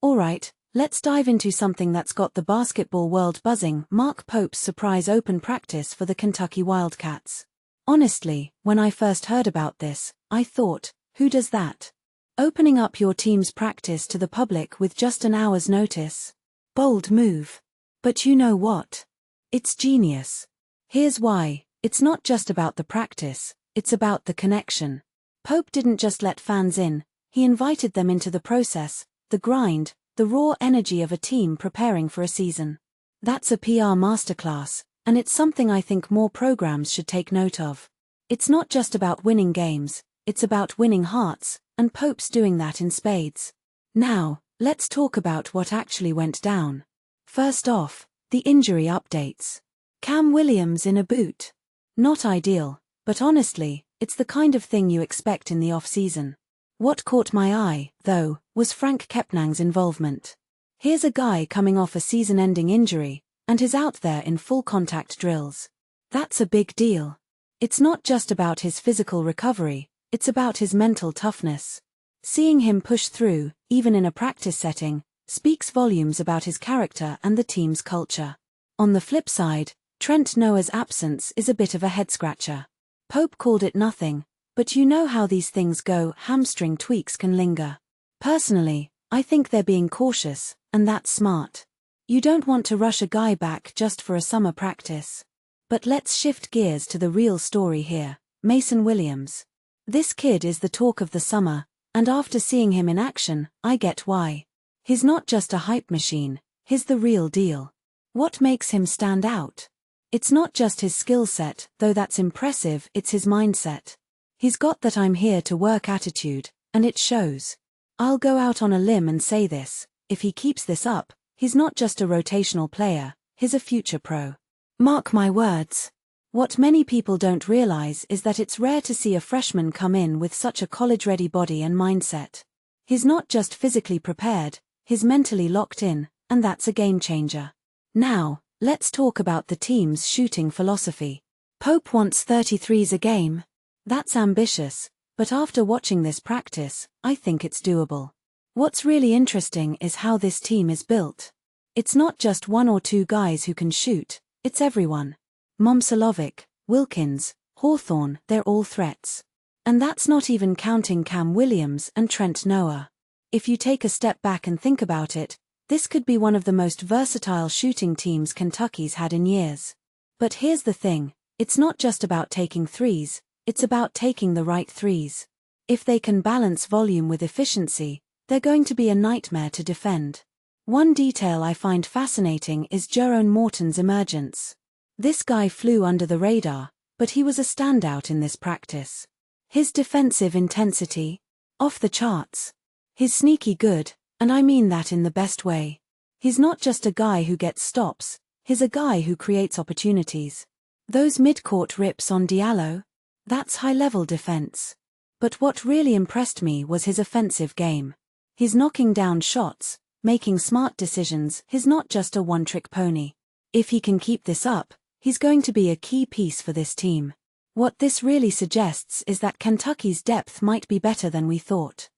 Alright, let's dive into something that's got the basketball world buzzing: Mark Pope's surprise open practice for the Kentucky Wildcats. Honestly, when I first heard about this, I thought, who does that? Opening up your team's practice to the public with just an hour's notice? Bold move. But you know what? It's genius. Here's why: it's not just about the practice, it's about the connection. Pope didn't just let fans in, he invited them into the process, the grind, the raw energy of a team preparing for a season. That's a PR masterclass, and it's something I think more programs should take note of. It's not just about winning games, it's about winning hearts, and Pope's doing that in spades. Now, let's talk about what actually went down. First off, the injury updates. Cam Williams in a boot. Not ideal, but honestly, it's the kind of thing you expect in the off-season. What caught my eye, though, was Frank Kepnang's involvement. Here's a guy coming off a season-ending injury, and is out there in full-contact drills. That's a big deal. It's not just about his physical recovery, it's about his mental toughness. Seeing him push through, even in a practice setting, speaks volumes about his character and the team's culture. On the flip side, Trent Noah's absence is a bit of a head-scratcher. Pope called it nothing, but you know how these things go: hamstring tweaks can linger. Personally, I think they're being cautious, and that's smart. You don't want to rush a guy back just for a summer practice. But let's shift gears to the real story here: Mason Williams. This kid is the talk of the summer, and after seeing him in action, I get why. He's not just a hype machine, he's the real deal. What makes him stand out? It's not just his skill set, though that's impressive, it's his mindset. He's got that "I'm here to work" attitude, and it shows. I'll go out on a limb and say this: if he keeps this up, he's not just a rotational player, he's a future pro. Mark my words. What many people don't realize is that it's rare to see a freshman come in with such a college-ready body and mindset. He's not just physically prepared, he's mentally locked in, and that's a game-changer. Now, let's talk about the team's shooting philosophy. Pope wants 33s a game. That's ambitious, but after watching this practice, I think it's doable. What's really interesting is how this team is built. It's not just one or two guys who can shoot, it's everyone. Momcilovic, Wilkins, Hawthorne, they're all threats. And that's not even counting Cam Williams and Trent Noah. If you take a step back and think about it, this could be one of the most versatile shooting teams Kentucky's had in years. But here's the thing: it's not just about taking threes, it's about taking the right threes. If they can balance volume with efficiency, they're going to be a nightmare to defend. One detail I find fascinating is Jerome Morton's emergence. This guy flew under the radar, but he was a standout in this practice. His defensive intensity? Off the charts. He's sneaky good, and I mean that in the best way. He's not just a guy who gets stops, he's a guy who creates opportunities. Those mid-court rips on Diallo? That's high-level defense. But what really impressed me was his offensive game. He's knocking down shots, making smart decisions, he's not just a one-trick pony. If he can keep this up, he's going to be a key piece for this team. What this really suggests is that Kentucky's depth might be better than we thought.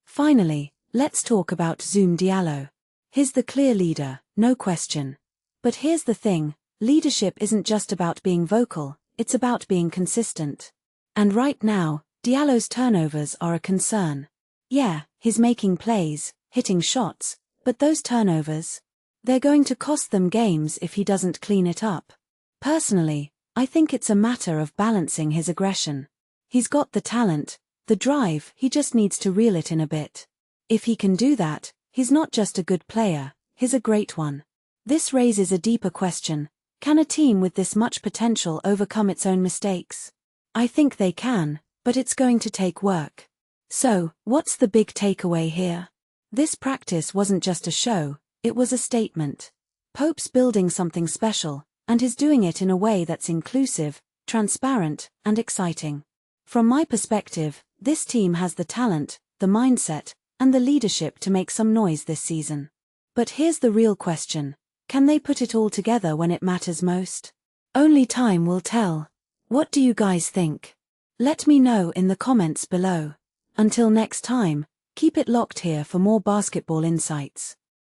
Finally, let's talk about Zoom Diallo. He's the clear leader, no question. But here's the thing: leadership isn't just about being vocal, it's about being consistent. And right now, Diallo's turnovers are a concern. Yeah, he's making plays, hitting shots, but those turnovers, they're going to cost them games if he doesn't clean it up. Personally, I think it's a matter of balancing his aggression. He's got the talent, the drive, he just needs to reel it in a bit. If he can do that, he's not just a good player, he's a great one. This raises a deeper question: can a team with this much potential overcome its own mistakes? I think they can, but it's going to take work. So, what's the big takeaway here? This practice wasn't just a show, it was a statement. Pope's building something special, and is doing it in a way that's inclusive, transparent, and exciting. From my perspective, this team has the talent, the mindset, and the leadership to make some noise this season. But here's the real question: can they put it all together when it matters most? Only time will tell. What do you guys think? Let me know in the comments below. Until next time, Keep it locked here for more basketball insights.